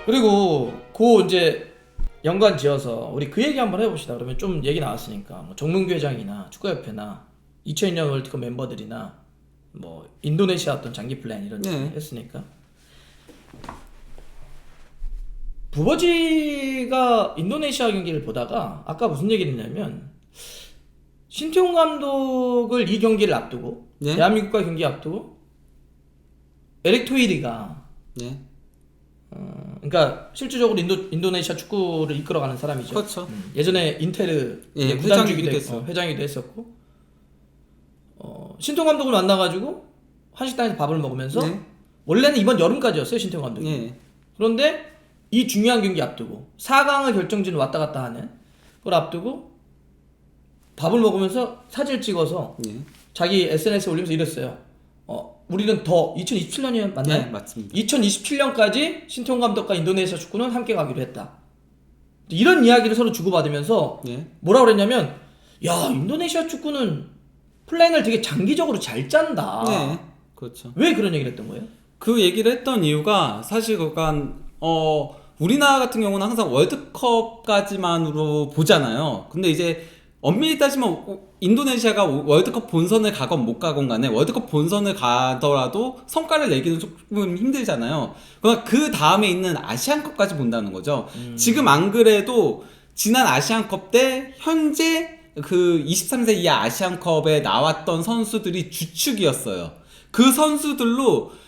그리고 그 이제 연관 지어서 우리 그 얘기 한번 해봅시다. 그러면 좀 얘기 나왔으니까 뭐 정문규 회장이나 축구협회나 2002년 월드컵 멤버들이나 뭐 인도네시아 어떤 장기 플랜 이런 얘기 했으니까 부버지가 인도네시아 경기를 보다가 아까 무슨 얘기를 했냐면 신태용 감독을 이 경기를 앞두고 대한민국과 경기 앞두고 에릭 토이리가 그러니까 실질적으로 인도네시아 축구를 이끌어가는 사람이죠. 그렇죠. 예전에 인테르 구단주기도 했고 회장이기도 했었고 신태용 감독을 만나가지고 한식당에서 밥을 먹으면서 원래는 이번 여름까지였어요 신태용 감독이. 그런데 이 중요한 경기 앞두고 4강을 결정지는 왔다 갔다 하는 그걸 앞두고 밥을 먹으면서 사진을 찍어서 자기 SNS에 올리면서 이랬어요. 우리는 더 2027년이면 맞나요? 네, 맞습니다. 2027년까지 신태용 감독과 인도네시아 축구는 함께 가기로 했다. 이런 이야기를 서로 주고받으면서 뭐라고 그랬냐면 야 인도네시아 축구는 플랜을 되게 장기적으로 잘 짠다. 그렇죠. 왜 그런 얘기를 했던 거예요? 그 얘기를 했던 이유가 사실 그간 우리나라 같은 경우는 항상 월드컵까지만으로 보잖아요. 근데 이제 엄밀히 따지면 인도네시아가 월드컵 본선을 가건 못 가건 간에 월드컵 본선을 가더라도 성과를 내기는 조금 힘들잖아요. 그러니까 그 다음에 있는 아시안컵까지 본다는 거죠. 지금 안 그래도 지난 아시안컵 때 현재 그 23세 이하 아시안컵에 나왔던 선수들이 주축이었어요. 그 선수들로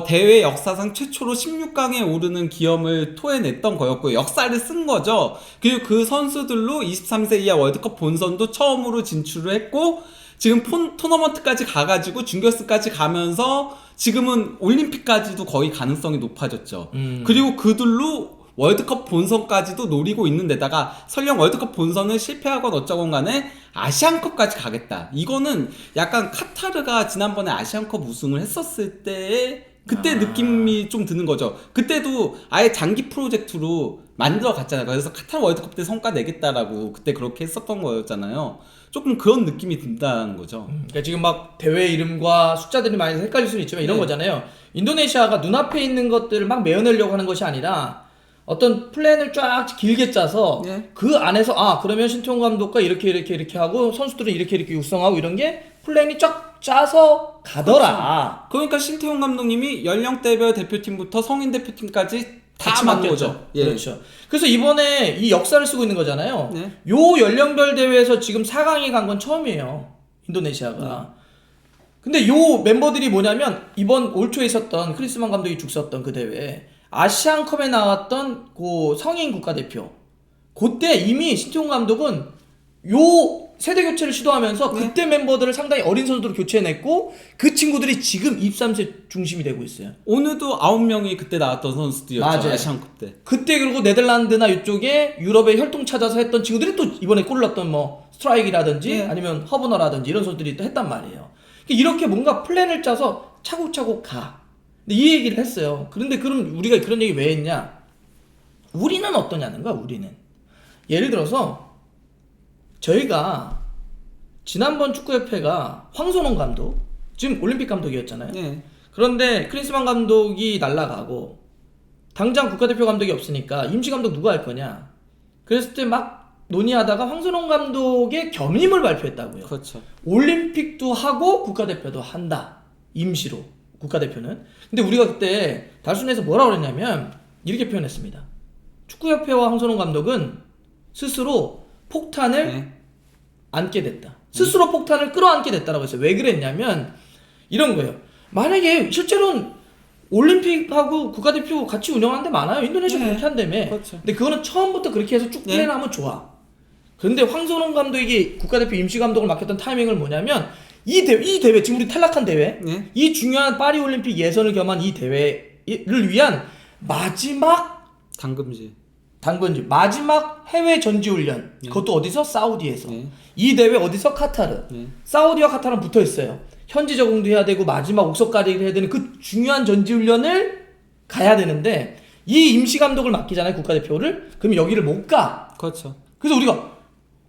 대회 역사상 최초로 16강에 오르는 기염을 토해냈던 거였고요. 역사를 쓴 거죠. 그리고 그 선수들로 23세 이하 월드컵 본선도 처음으로 진출을 했고 지금 토너먼트까지 가가지고 준결승까지 가면서 지금은 올림픽까지도 거의 가능성이 높아졌죠. 그리고 그들로 월드컵 본선까지도 노리고 있는 데다가 설령 월드컵 본선을 실패하건 어쩌건 간에 아시안컵까지 가겠다. 이거는 약간 카타르가 지난번에 아시안컵 우승을 했었을 때의 그때 느낌이 좀 드는 거죠. 그때도 아예 장기 프로젝트로 만들어 갔잖아요. 그래서 카타르 월드컵 때 성과 내겠다라고 그때 그렇게 했었던 거였잖아요. 조금 그런 느낌이 든다는 거죠. 그러니까 지금 막 대회 이름과 숫자들이 많이 헷갈릴 수는 있지만 이런 거잖아요. 인도네시아가 눈앞에 있는 것들을 막 메워내려고 하는 것이 아니라 어떤 플랜을 쫙 길게 짜서 그 안에서 그러면 신태용 감독과 이렇게 하고 선수들은 이렇게 육성하고 이런 게 플랜이 쫙 짜서 가더라. 그러니까 신태용 감독님이 연령대별 대표팀부터 성인 대표팀까지 다 맡은 거죠. 그렇죠. 그래서 이번에 이 역사를 쓰고 있는 거잖아요. 요 연령별 대회에서 지금 4강에 간 건 처음이에요. 인도네시아가. 근데 요 멤버들이 뭐냐면 이번 올 초에 있었던 크리스만 감독이 죽었던 그 대회 아시안컵에 나왔던 그 성인 국가대표 그때 이미 신태용 감독은 요 세대 교체를 시도하면서 그때 멤버들을 상당히 어린 선수들로 교체해냈고 그 친구들이 지금 23세 중심이 되고 있어요. 오늘도 9명이 그때 나왔던 선수들이었죠. 맞아요. 아시안컵 때. 그때 그리고 네덜란드나 이쪽에 유럽에 혈통 찾아서 했던 친구들이 또 이번에 골 넣었던 뭐 스트라이크라든지 아니면 허브너라든지 이런 선수들이 또 했단 말이에요. 이렇게 뭔가 플랜을 짜서 차곡차곡 가. 근데 이 얘기를 했어요. 그런데 그럼 우리가 그런 얘기 왜 했냐? 우리는 어떠냐는 거야, 우리는. 예를 들어서 저희가 지난번 축구협회가 황선홍 감독, 지금 올림픽 감독이었잖아요. 그런데 크리스만 감독이 날아가고 당장 국가대표 감독이 없으니까 임시 감독 누가 할 거냐? 그랬을 때 막 논의하다가 황선홍 감독의 겸임을 발표했다고요. 그렇죠. 올림픽도 하고 국가대표도 한다. 임시로. 국가대표는. 근데 우리가 그때 달순에서 뭐라고 그랬냐면 이렇게 표현했습니다. 축구협회와 황선홍 감독은 스스로 폭탄을 안게 됐다. 스스로 폭탄을 끌어안게 됐다라고 했어요. 왜 그랬냐면 이런 거예요. 만약에 실제로는 올림픽하고 국가대표 같이 운영하는 데 많아요. 인도네시아 그렇게 한다며. 그렇죠. 근데 그거는 처음부터 그렇게 해서 쭉 플랜하면 좋아. 그런데 황선홍 감독에게 국가대표 임시 감독을 맡겼던 타이밍은 뭐냐면 이 대회 지금 우리 탈락한 대회 이 중요한 파리올림픽 예선을 겸한 이 대회를 위한 마지막 당금지 마지막 해외 전지훈련 그것도 어디서? 사우디에서. 이 대회 어디서? 카타르. 사우디와 카타르는 붙어있어요. 현지 적응도 해야 되고 마지막 옥석가리를 해야 되는 그 중요한 전지훈련을 가야 되는데 이 임시 감독을 맡기잖아요, 국가대표를. 그럼 여기를 못 가. 그렇죠. 그래서 우리가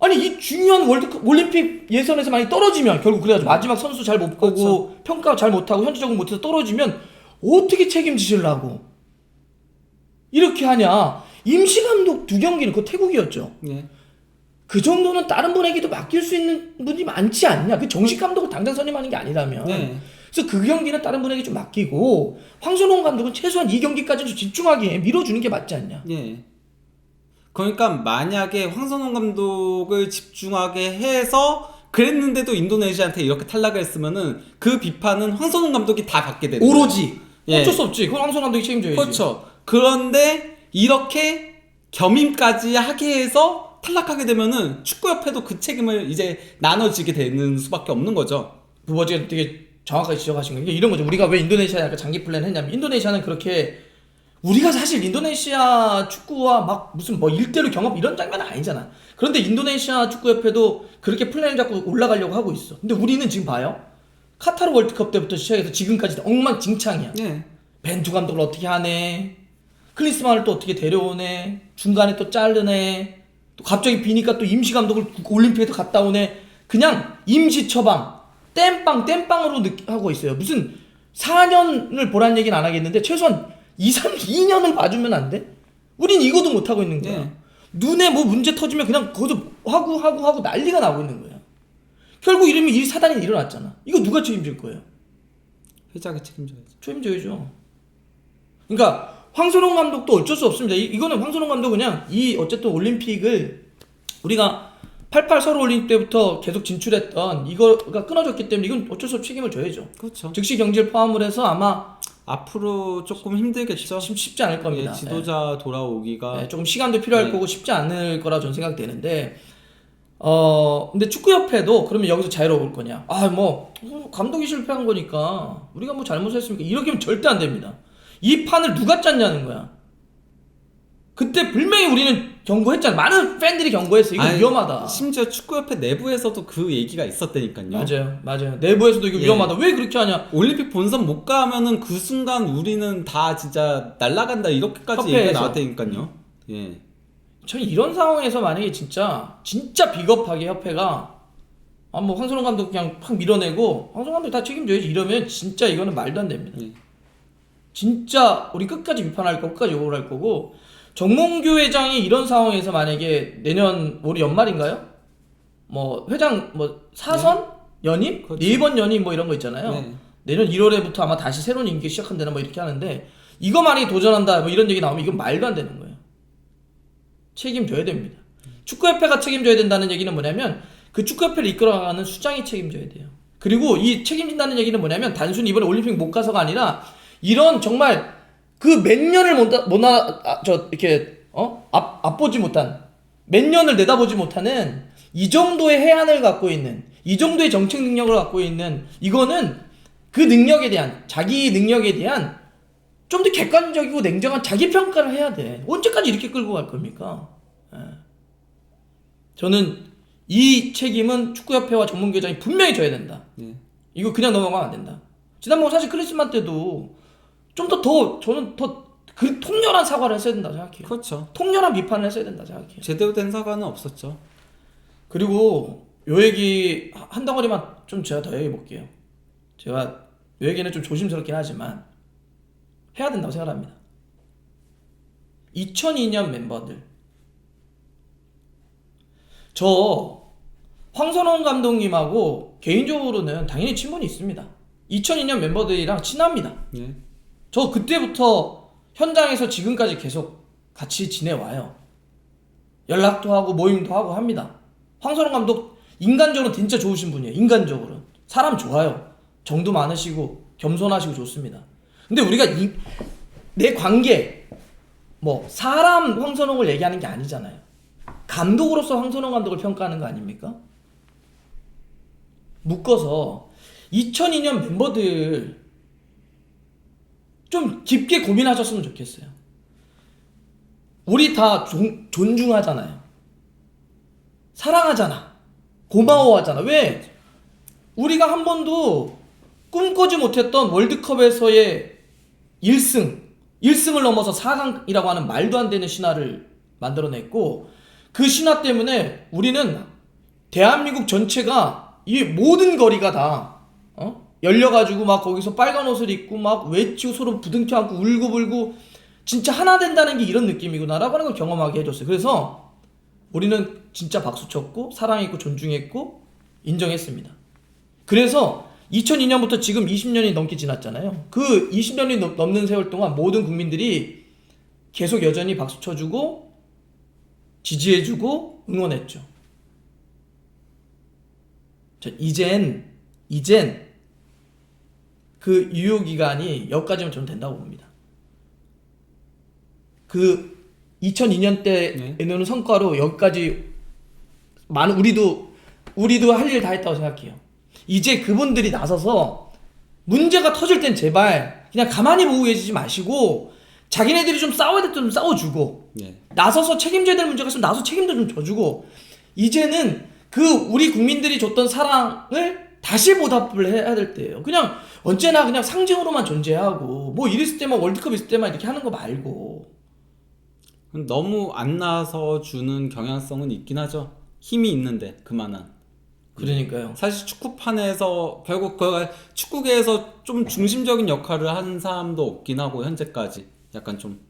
아니 이 중요한 월드컵 올림픽 예선에서 많이 떨어지면 결국 그래가지고 마지막 선수 잘 못 보고 평가 잘 못하고 현지 적응 못해서 떨어지면 어떻게 책임지시려고? 이렇게 하냐? 임시 감독 2경기는 그 태국이었죠. 예. 그 정도는 다른 분에게도 맡길 수 있는 분이 많지 않냐? 그 정식 감독을 당장 선임하는 게 아니라면. 네. 그래서 그 경기는 다른 분에게 좀 맡기고 황선홍 감독은 최소한 이 경기까지는 좀 집중하게 밀어주는 게 맞지 않냐? 예. 그러니까 만약에 황선홍 감독을 집중하게 해서 그랬는데도 인도네시아한테 이렇게 탈락을 했으면은 그 비판은 황선홍 감독이 다 받게 되는 거예요. 오로지 예. 어쩔 수 없지. 그건 황선홍 감독이 책임져야지. 그렇죠. 그런데 이렇게 겸임까지 하게 해서 탈락하게 되면은 축구협회도 그 책임을 이제 나눠지게 되는 수밖에 없는 거죠. 부버지가 되게 정확하게 지적하신 거예요. 이런 거죠. 우리가 왜 인도네시아에 약간 장기 플랜 했냐면 인도네시아는 그렇게 우리가 사실 인도네시아 축구와 막 무슨 뭐 일대로 경합 이런 장면은 아니잖아. 그런데 인도네시아 축구협회도 그렇게 플랜을 잡고 올라가려고 하고 있어. 근데 우리는 지금 봐요. 카타르 월드컵 때부터 시작해서 지금까지 엉망진창이야. 예. 벤투 감독을 어떻게 하네. 클린스만을 또 어떻게 데려오네. 중간에 또 자르네. 또 갑자기 비니까 또 임시 감독을 올림픽에도 갔다 오네. 그냥 임시 처방. 땜빵으로 하고 있어요. 무슨 4년을 보란 얘기는 안 하겠는데 최소한 2년을 봐주면 안 돼? 우린 이거도 못하고 있는 거야. 네. 눈에 뭐 문제 터지면 그냥 거기서 하고 난리가 나고 있는 거야. 결국 이러면 이 사단이 일어났잖아. 이거 누가 책임질 거예요? 회장이 책임져야죠. 책임져야죠. 그러니까 황선홍 감독도 어쩔 수 없습니다. 이거는 황선홍 감독 그냥 이 어쨌든 올림픽을 우리가 88 서울 올림픽 때부터 계속 진출했던 이거가 끊어졌기 때문에 이건 어쩔 수 없이 책임을 져야죠. 그렇죠. 즉시 경질 포함을 해서 아마 앞으로 조금 힘들겠죠. 쉽지 않을 겁니다. 예, 지도자 돌아오기가 조금 시간도 필요할 네. 거고 쉽지 않을 거라 저는 생각되는데 근데 축구협회도 그러면 여기서 자유로울 거냐? 감독이 실패한 거니까 우리가 뭐 잘못했습니까? 이렇게 하면 절대 안 됩니다. 이 판을 누가 짰냐는 거야. 그때 분명히 우리는 경고했잖아. 많은 팬들이 경고했어. 이거 위험하다. 심지어 축구협회 내부에서도 그 얘기가 있었다니까요. 맞아요. 내부에서도 이거 예. 위험하다. 왜 그렇게 하냐? 올림픽 본선 못 가면은 그 순간 우리는 다 진짜 날라간다 이렇게까지 협회에서. 얘기가 나왔다니까요. 예. 저는 이런 상황에서 만약에 진짜 비겁하게 협회가 황선홍 감독 그냥 확 밀어내고 황선홍 감독 다 책임져야지 이러면 진짜 이거는 말도 안 됩니다. 예. 진짜 우리 끝까지 비판할 거고 끝까지 욕을 할 거고 정몽규 회장이 이런 상황에서 만약에 내년 올해 연말인가요? 회장 사선 연임? 그렇죠. 4번 연임 이런 거 있잖아요. 네. 내년 1월에부터 아마 다시 새로운 임기 시작한다나 이렇게 하는데 이거 만약에 도전한다 이런 얘기 나오면 이건 말도 안 되는 거예요. 책임져야 됩니다. 축구협회가 책임져야 된다는 얘기는 뭐냐면 그 축구협회를 이끌어가는 수장이 책임져야 돼요. 그리고 이 책임진다는 얘기는 뭐냐면 단순히 이번에 올림픽 못 가서가 아니라 이런 정말 그 몇 년을 앞보지 못한 몇 년을 내다보지 못하는 이 정도의 해안을 갖고 있는 이 정도의 정책 능력을 갖고 있는 이거는 그 능력에 대한 자기 능력에 대한 좀 더 객관적이고 냉정한 자기 평가를 해야 돼. 언제까지 이렇게 끌고 갈 겁니까? 저는 이 책임은 축구협회와 전문교 회장이 분명히 져야 된다. 예. 이거 그냥 넘어가면 안 된다. 지난번 사실 크리스마스 때도 좀 저는 더 통렬한 사과를 했어야 된다고 생각해요. 그렇죠. 통렬한 비판을 했어야 된다고 생각해요. 제대로 된 사과는 없었죠. 그리고 요 얘기 한 덩어리만 좀 제가 더 얘기해 볼게요. 제가 요 얘기는 좀 조심스럽긴 하지만 해야 된다고 생각합니다. 2002년 멤버들 저 황선홍 감독님하고 개인적으로는 당연히 친분이 있습니다. 2002년 멤버들이랑 친합니다. 예. 저 그때부터 현장에서 지금까지 계속 같이 지내와요. 연락도 하고 모임도 하고 합니다. 황선홍 감독 인간적으로 진짜 좋으신 분이에요. 인간적으로 사람 좋아요. 정도 많으시고 겸손하시고 좋습니다. 근데 우리가 내 관계 사람 황선홍을 얘기하는 게 아니잖아요. 감독으로서 황선홍 감독을 평가하는 거 아닙니까? 묶어서 2002년 멤버들 좀 깊게 고민하셨으면 좋겠어요. 우리 다 존중하잖아요. 사랑하잖아. 고마워하잖아. 왜? 우리가 한 번도 꿈꾸지 못했던 월드컵에서의 1승을 넘어서 4강이라고 하는 말도 안 되는 신화를 만들어냈고 그 신화 때문에 우리는 대한민국 전체가 이 모든 거리가 다 열려가지고 막 거기서 빨간 옷을 입고 막 외치고 서로 부둥켜 안고 울고불고 진짜 하나 된다는 게 이런 느낌이구나라고 하는 걸 경험하게 해줬어요. 그래서 우리는 진짜 박수 쳤고 사랑했고 존중했고 인정했습니다. 그래서 2002년부터 지금 20년이 넘게 지났잖아요. 그 20년이 넘는 세월 동안 모든 국민들이 계속 여전히 박수 쳐주고 지지해주고 응원했죠. 이젠 그 유효기간이 여기까지면 저는 된다고 봅니다. 그 2002년 때 내놓은 성과로 여기까지 많은 우리도 할 일 다 했다고 생각해요. 이제 그분들이 나서서 문제가 터질 땐 제발 그냥 가만히 보고 계시지 마시고 자기네들이 좀 싸워야 될 때 좀 싸워주고 나서서 책임져야 될 문제가 있으면 나서 책임도 좀 져주고 이제는 그 우리 국민들이 줬던 사랑을 다시 보답을 해야 될 때예요. 그냥 언제나 그냥 상징으로만 존재하고 뭐 이랬을 때만 월드컵 있을 때만 이렇게 하는 거 말고 너무 안 나서 주는 경향성은 있긴 하죠. 힘이 있는데 그만한. 그러니까요. 사실 축구판에서 결국 그 축구계에서 좀 중심적인 역할을 한 사람도 없긴 하고 현재까지 약간 좀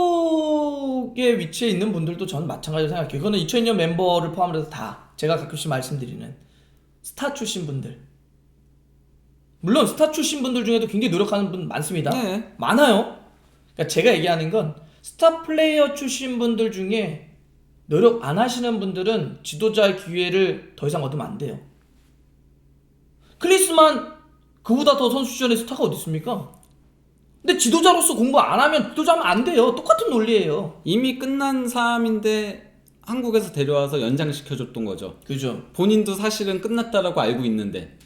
감독의 위치에 있는 분들도 저는 마찬가지로 생각해요. 그거는 2002년 멤버를 포함해서 다 제가 가끔씩 말씀드리는 스타 출신 분들, 물론 스타 출신 분들 중에도 굉장히 노력하는 분 많습니다. 네. 많아요. 그러니까 제가 얘기하는 건 스타 플레이어 출신 분들 중에 노력 안 하시는 분들은 지도자의 기회를 더 이상 얻으면 안 돼요. 클리스만 그보다 더 선수 시절에 스타가 어디 있습니까? 근데 지도자로서 공부 안 하면 지도자하면 안 돼요. 똑같은 논리예요. 이미 끝난 사람인데 한국에서 데려와서 연장시켜줬던 거죠. 그죠? 본인도 사실은 끝났다라고 알고 있는데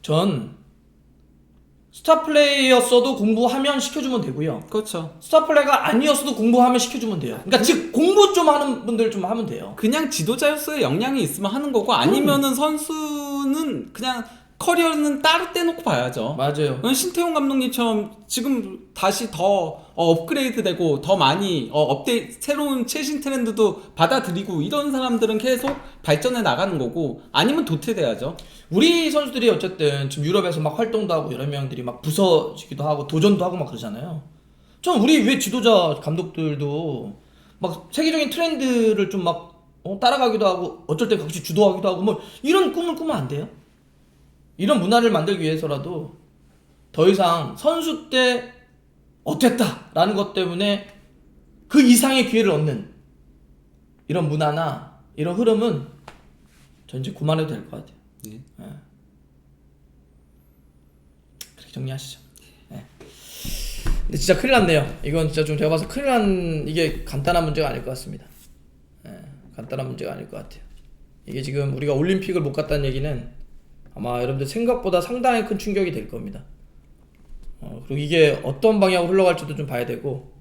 전 스타 플레이였어도 공부하면 시켜주면 되고요. 그렇죠. 스타 플레이가 아니었어도 공부하면 시켜주면 돼요. 그러니까 즉 공부 좀 하는 분들 좀 하면 돼요. 그냥 지도자로서의 역량이 있으면 하는 거고 아니면은 선수는 그냥 커리어는 따로 떼놓고 봐야죠. 맞아요. 신태용 감독님처럼 지금 다시 더 업그레이드되고 더 많이 업데이트 새로운 최신 트렌드도 받아들이고 이런 사람들은 계속 발전해 나가는 거고 아니면 도태돼야죠. 우리 선수들이 어쨌든 지금 유럽에서 막 활동도 하고 여러 명들이 막 부서지기도 하고 도전도 하고 막 그러잖아요. 전 우리 왜 지도자 감독들도 막 세계적인 트렌드를 좀 막 따라가기도 하고 어쩔 때 같이 주도하기도 하고 뭐 이런 꿈을 꾸면 안 돼요? 이런 문화를 만들기 위해서라도 더 이상 선수 때 어땠다 라는 것 때문에 그 이상의 기회를 얻는 이런 문화나 이런 흐름은 전 이제 그만해도 될 것 같아요. 네. 그렇게 정리하시죠. 네. 근데 진짜 큰일 났네요. 이건 진짜 좀 제가 봐서 큰일 난 이게 간단한 문제가 아닐 것 같습니다. 간단한 문제가 아닐 것 같아요. 이게 지금 우리가 올림픽을 못 갔다는 얘기는 아마 여러분들 생각보다 상당히 큰 충격이 될 겁니다. 그리고 이게 어떤 방향으로 흘러갈지도 좀 봐야 되고